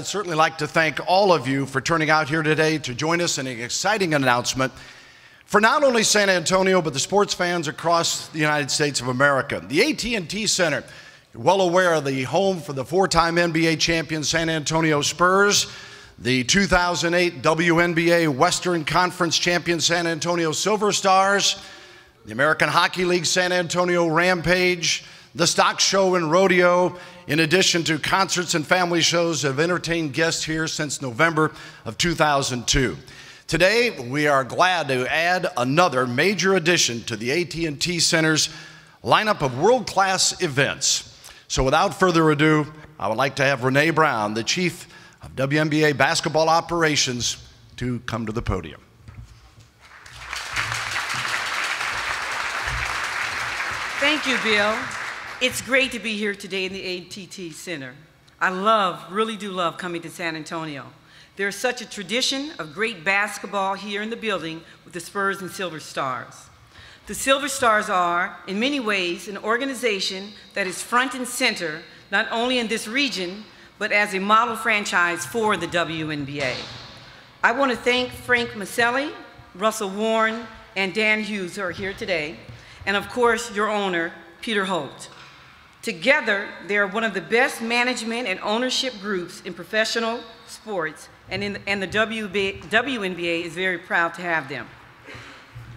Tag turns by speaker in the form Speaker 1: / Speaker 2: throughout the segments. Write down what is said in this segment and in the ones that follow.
Speaker 1: I'd certainly like to thank all of you for turning out here today to join us in an exciting announcement for not only San Antonio, but the sports fans across the United States of America. The AT&T Center, you're well aware of the home for the four-time NBA champion San Antonio Spurs, the 2008 WNBA Western Conference champion San Antonio Silver Stars, the American Hockey League San Antonio Rampage, the stock show and rodeo, in addition to concerts and family shows that have entertained guests here since November of 2002. Today, we are glad to add another major addition to the AT&T Center's lineup of world-class events. So without further ado, I would like to have Renee Brown, the Chief of WNBA Basketball Operations, to come to the podium.
Speaker 2: Thank you, Bill. It's great to be here today in the AT&T Center. I really do love coming to San Antonio. There's such a tradition of great basketball here in the building with the Spurs and Silver Stars. The Silver Stars are, in many ways, an organization that is front and center, not only in this region, but as a model franchise for the WNBA. I want to thank Frank Maselli, Russell Warren, and Dan Hughes, who are here today, and of course, your owner, Peter Holt. Together, they are one of the best management and ownership groups in professional sports, and the WNBA is very proud to have them.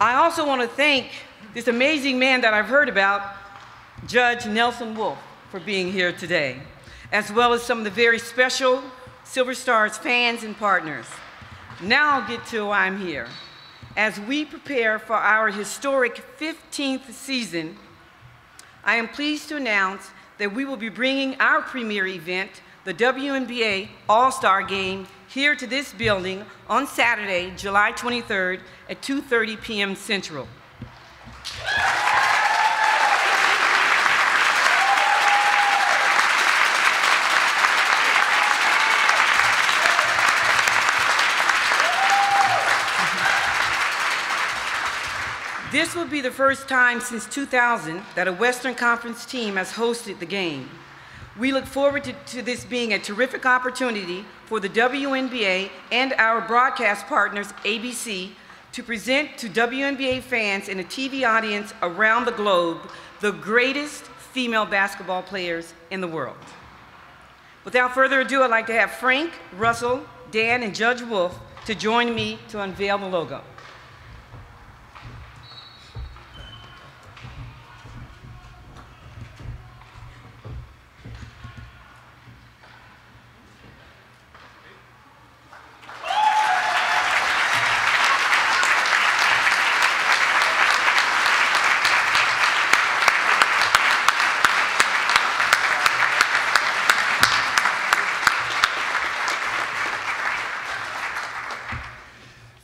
Speaker 2: I also want to thank this amazing man that I've heard about, Judge Nelson Wolff, for being here today, as well as some of the very special Silver Stars fans and partners. Now I'll get to why I'm here. As we prepare for our historic 15th season, I am pleased to announce that we will be bringing our premier event, the WNBA All-Star Game, here to this building on Saturday, July 23rd at 2:30 p.m. Central. This will be the first time since 2000 that a Western Conference team has hosted the game. We look forward to this being a terrific opportunity for the WNBA and our broadcast partners, ABC, to present to WNBA fans and a TV audience around the globe the greatest female basketball players in the world. Without further ado, I'd like to have Frank, Russell, Dan, and Judge Wolff to join me to unveil the logo.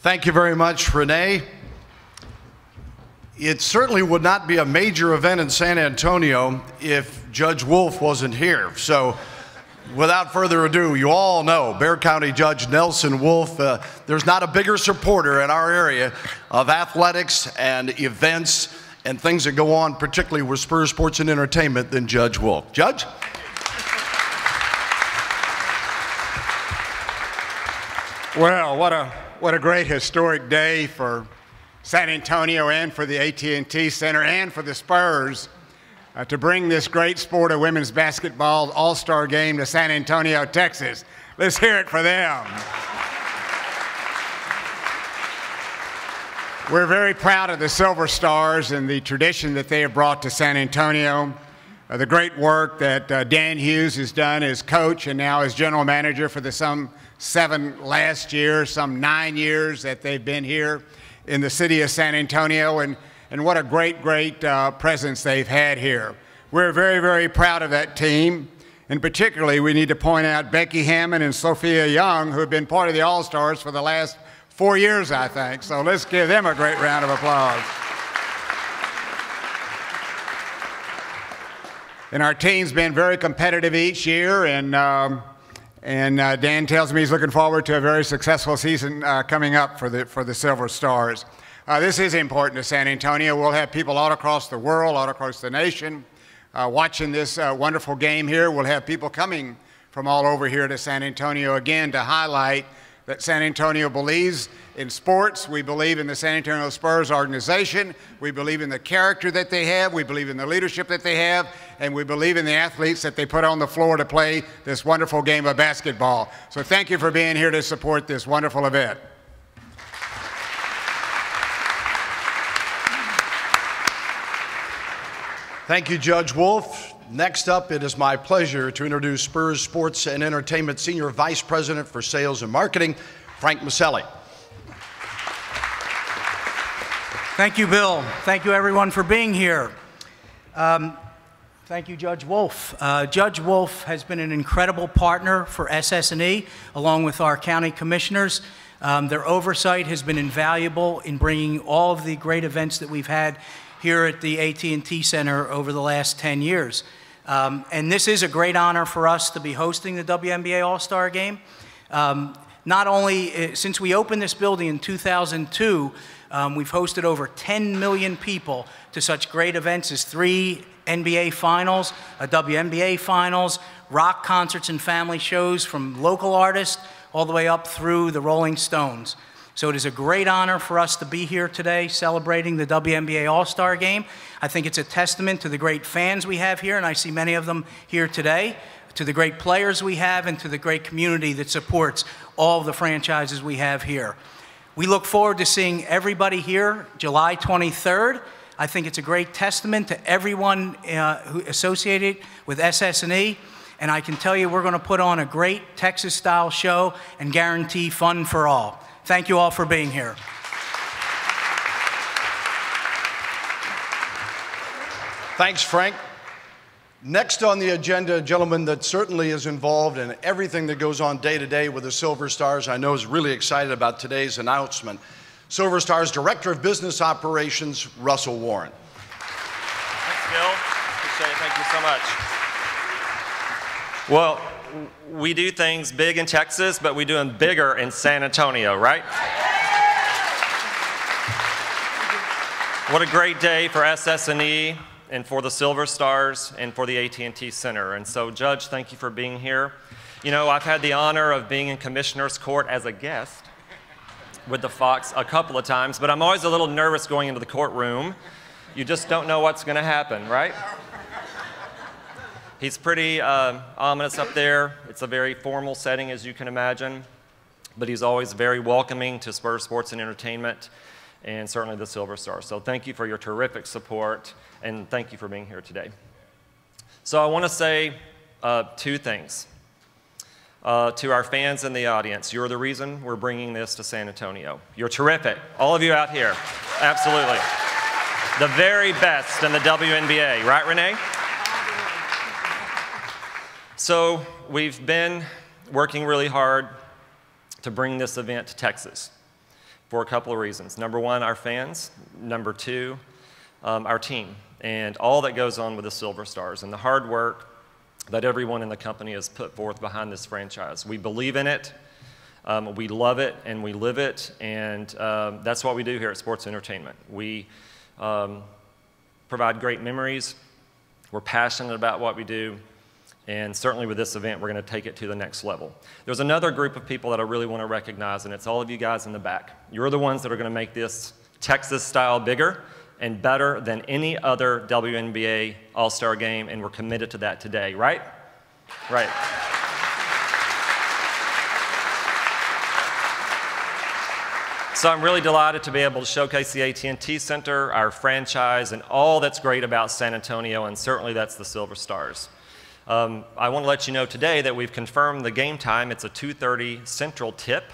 Speaker 1: Thank you very much, Renee. It certainly would not be a major event in San Antonio if Judge Wolff wasn't here. So without further ado, you all know Bexar County Judge Nelson Wolff. There's not a bigger supporter in our area of athletics and events and things that go on, particularly with Spurs Sports and Entertainment, than Judge Wolff. Judge?
Speaker 3: Well, what a great historic day for San Antonio and for the AT&T Center and for the Spurs to bring this great sport of women's basketball All-Star Game to San Antonio, Texas. Let's hear it for them. We're very proud of the Silver Stars and the tradition that they have brought to San Antonio, the great work that Dan Hughes has done as coach and now as general manager for the some 7 last year, some 9 years that they've been here in the city of San Antonio, and what a great presence they've had here. We're very, very proud of that team, and particularly we need to point out Becky Hammond and Sophia Young, who have been part of the All-Stars for the last 4 years, I think. So let's give them a great round of applause. And our team's been very competitive each year, and Dan tells me he's looking forward to a very successful season coming up for the Silver Stars. This is important to San Antonio. We'll have people all across the world, all across the nation, watching this wonderful game here. We'll have people coming from all over here to San Antonio, again, to highlight that San Antonio believes in sports. We believe in the San Antonio Spurs organization. We believe in the character that they have. We believe in the leadership that they have. And we believe in the athletes that they put on the floor to play this wonderful game of basketball. So thank you for being here to support this wonderful event.
Speaker 1: Thank you, Judge Wolf. Next up, it is my pleasure to introduce Spurs Sports and Entertainment Senior Vice President for Sales and Marketing, Frank Maselli.
Speaker 4: Thank you, Bill. Thank you, everyone, for being here. Thank you, Judge Wolf. Judge Wolf has been an incredible partner for SS&E, along with our county commissioners. Their oversight has been invaluable in bringing all of the great events that we've had here at the AT&T Center over the last 10 years. And this is a great honor for us to be hosting the WNBA All-Star Game. Not only, since we opened this building in 2002, we've hosted over 10 million people to such great events as 3 NBA Finals, a WNBA Finals, rock concerts and family shows from local artists all the way up through the Rolling Stones. So it is a great honor for us to be here today celebrating the WNBA All-Star Game. I think it's a testament to the great fans we have here, and I see many of them here today, to the great players we have, and to the great community that supports all of the franchises we have here. We look forward to seeing everybody here July 23rd. I think it's a great testament to everyone who associated with SS&E. And I can tell you we're going to put on a great Texas-style show and guarantee fun for all. Thank you all for being here.
Speaker 1: Thanks, Frank. Next on the agenda, a gentleman that certainly is involved in everything that goes on day to day with the Silver Stars, I know is really excited about today's announcement. Silver Stars Director of Business Operations, Russell Warren.
Speaker 5: Thanks, Bill. Appreciate it. Thank you so much. Well, we do things big in Texas, but we do them bigger in San Antonio, right? What a great day for SS&E and for the Silver Stars and for the AT&T Center. And so, Judge, thank you for being here. You know, I've had the honor of being in Commissioner's Court as a guest with the Fox a couple of times, but I'm always a little nervous going into the courtroom. You just don't know what's going to happen, right? He's pretty ominous up there. It's a very formal setting, as you can imagine, but he's always very welcoming to Spurs Sports and Entertainment, and certainly the Silver Stars. So thank you for your terrific support, and thank you for being here today. So I want to say 2 things. To our fans in the audience, you're the reason we're bringing this to San Antonio. You're terrific, all of you out here, absolutely. The very best in the WNBA, right, Renee? So we've been working really hard to bring this event to Texas for a couple of reasons. Number 1, our fans. Number 2, our team and all that goes on with the Silver Stars and the hard work that everyone in the company has put forth behind this franchise. We believe in it, we love it, and we live it, and that's what we do here at Sports Entertainment. We provide great memories, we're passionate about what we do, and certainly with this event, we're going to take it to the next level. There's another group of people that I really want to recognize, and it's all of you guys in the back. You're the ones that are going to make this Texas style bigger and better than any other WNBA All-Star Game, and we're committed to that today, right? Right. So I'm really delighted to be able to showcase the AT&T Center, our franchise, and all that's great about San Antonio, and certainly that's the Silver Stars. I want to let you know today that we've confirmed the game time. It's a 2:30 Central tip,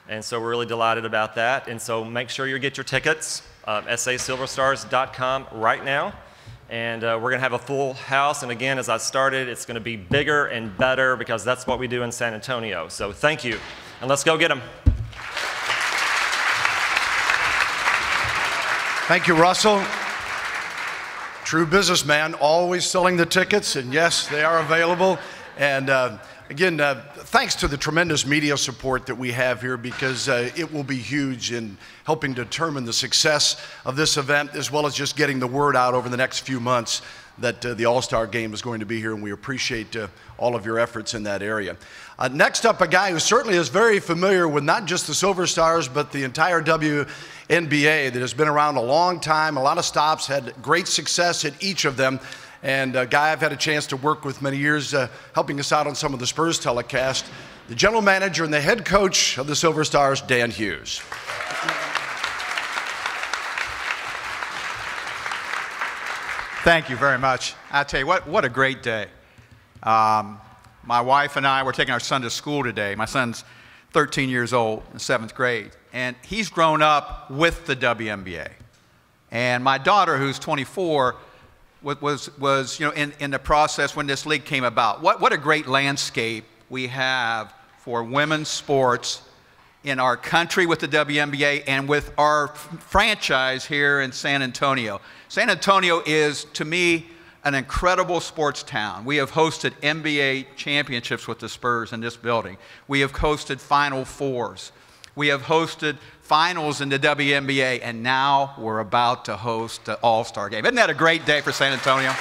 Speaker 5: and so we're really delighted about that. And so make sure you get your tickets, sasilverstars.com right now. And we're going to have a full house. And again, as I started, it's going to be bigger and better because that's what we do in San Antonio. So thank you, and let's go get them.
Speaker 1: Thank you, Russell. True businessman, always selling the tickets, and yes, they are available. And again, thanks to the tremendous media support that we have here, because it will be huge in helping determine the success of this event, as well as just getting the word out over the next few months that the All-Star Game is going to be here, and we appreciate all of your efforts in that area. Next up, a guy who certainly is very familiar with not just the Silver Stars, but the entire WNBA that has been around a long time, a lot of stops, had great success at each of them, and a guy I've had a chance to work with many years, helping us out on some of the Spurs telecast, the general manager and the head coach of the Silver Stars, Dan Hughes.
Speaker 6: Thank you very much. I tell you what a great day. My wife and I were taking our son to school today. My son's 13 years old in 7th grade, and he's grown up with the WNBA. And my daughter, who's 24, was you know, in the process when this league came about. What a great landscape we have for women's sports in our country with the WNBA and with our franchise here in San Antonio. San Antonio is, to me, an incredible sports town. We have hosted NBA championships with the Spurs in this building. We have hosted Final Fours. We have hosted finals in the WNBA, and now we're about to host the All-Star Game. Isn't that a great day for San Antonio?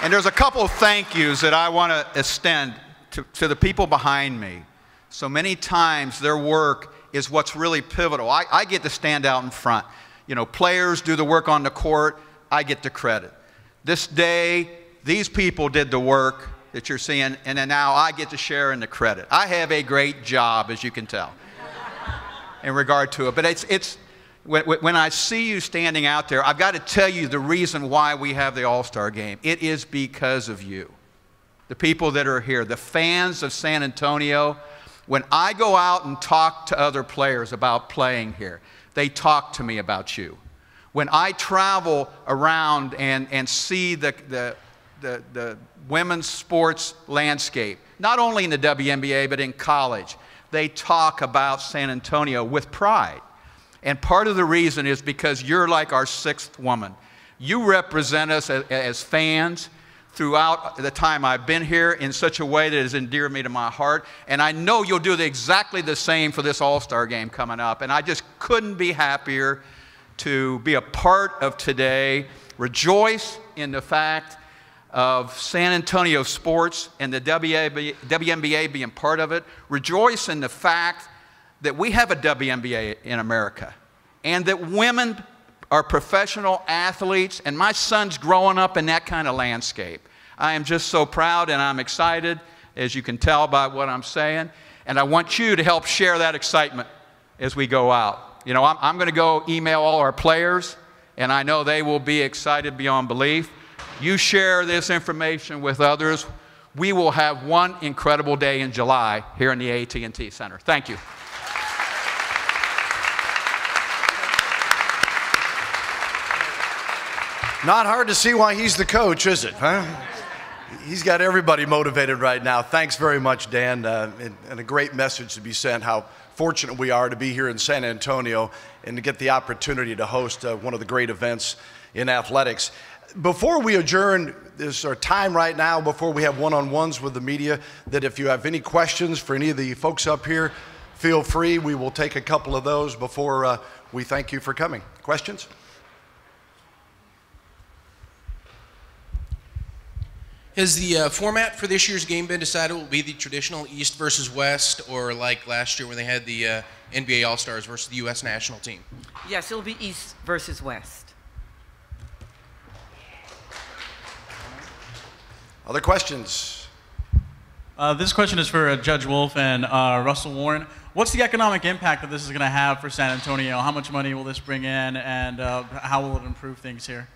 Speaker 6: And there's a couple of thank yous that I want to extend to the people behind me. So many times their work is what's really pivotal. I get to stand out in front. You know, players do the work on the court, I get the credit. This day, these people did the work that you're seeing, and then now I get to share in the credit. I have a great job, as you can tell, in regard to it. But when I see you standing out there, I've got to tell you the reason why we have the All-Star Game. It is because of you, the people that are here, the fans of San Antonio. When I go out and talk to other players about playing here, they talk to me about you. When I travel around and see the women's sports landscape, not only in the WNBA but in college, they talk about San Antonio with pride. And part of the reason is because you're like our sixth woman. You represent us as fans throughout the time I've been here in such a way that has endeared me to my heart. And I know you'll do exactly the same for this All-Star Game coming up. And I just couldn't be happier to be a part of today. Rejoice in the fact of San Antonio sports and the WNBA being part of it. Rejoice in the fact that we have a WNBA in America and that women are professional athletes, and my son's growing up in that kind of landscape. I am just so proud and I'm excited, as you can tell by what I'm saying, and I want you to help share that excitement as we go out. You know, I'm going to go email all our players, and I know they will be excited beyond belief. You share this information with others. We will have one incredible day in July here in the AT&T Center. Thank you.
Speaker 1: Not hard to see why he's the coach, is it? Huh? He's got everybody motivated right now. Thanks very much, Dan, and a great message to be sent, how fortunate we are to be here in San Antonio and to get the opportunity to host one of the great events in athletics. Before we adjourn, there's our time right now before we have one-on-ones with the media, that if you have any questions for any of the folks up here, feel free. We will take a couple of those before we thank you for coming. Questions?
Speaker 7: Has the format for this year's game been decided? Will it be the traditional East versus West, or like last year when they had the NBA All-Stars versus the U.S. national team?
Speaker 2: Yes, it'll be East versus West.
Speaker 1: Other questions?
Speaker 8: This question is for Judge Wolf and Russell Warren. What's the economic impact that this is going to have for San Antonio? How much money will this bring in, and how will it improve things here?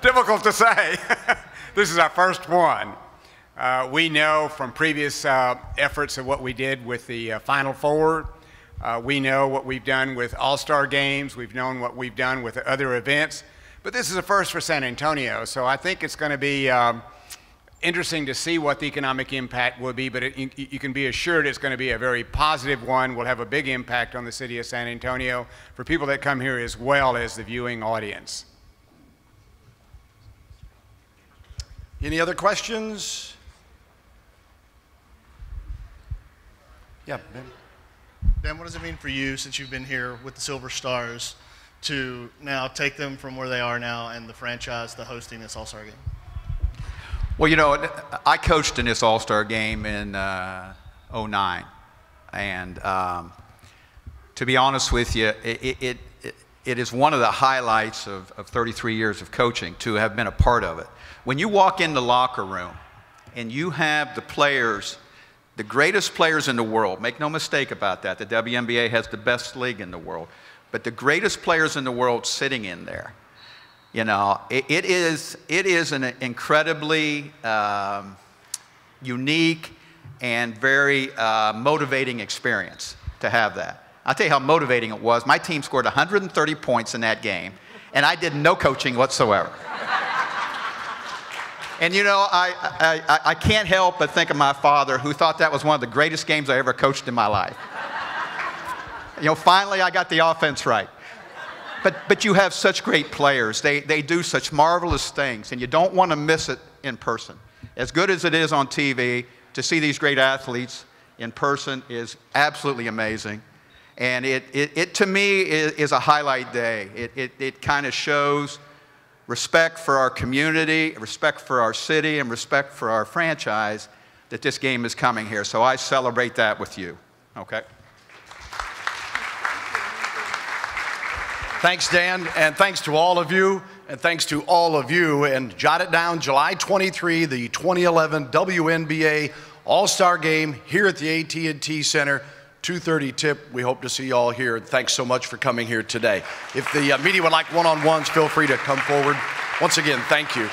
Speaker 3: Difficult to say. This is our first one. We know from previous efforts of what we did with the Final Four. We know what we've done with All-Star Games. We've known what we've done with other events. But this is a first for San Antonio, so I think it's going to be interesting to see what the economic impact will be, but you can be assured it's going to be a very positive one. Will have a big impact on the city of San Antonio for people that come here as well as the viewing audience.
Speaker 1: Any other questions? Yeah, Ben.
Speaker 9: Dan, what does it mean for you, since you've been here with the Silver Stars, to now take them from where they are now and the franchise to hosting this All-Star Game?
Speaker 6: Well, you know, I coached in this All-Star Game in '09, and to be honest with you, it is one of the highlights of 33 years of coaching to have been a part of it. When you walk in the locker room and you have the players, the greatest players in the world, make no mistake about that, the WNBA has the best league in the world, but the greatest players in the world sitting in there, you know, it is an incredibly unique and very motivating experience to have that. I'll tell you how motivating it was. My team scored 130 points in that game, and I did no coaching whatsoever. And you know, I can't help but think of my father, who thought that was one of the greatest games I ever coached in my life. You know, finally I got the offense right. But you have such great players. They do such marvelous things, and you don't want to miss it in person. As good as it is on TV, to see these great athletes in person is absolutely amazing. And it to me, is a highlight day. It kind of shows respect for our community, respect for our city, and respect for our franchise that this game is coming here. So I celebrate that with you, okay?
Speaker 1: Thanks, Dan, and thanks to all of you, and thanks to all of you. And jot it down, July 23, the 2011 WNBA All-Star Game here at the AT&T Center, 2:30 tip. We hope to see you all here. Thanks so much for coming here today. If the media would like one-on-ones, feel free to come forward. Once again, thank you.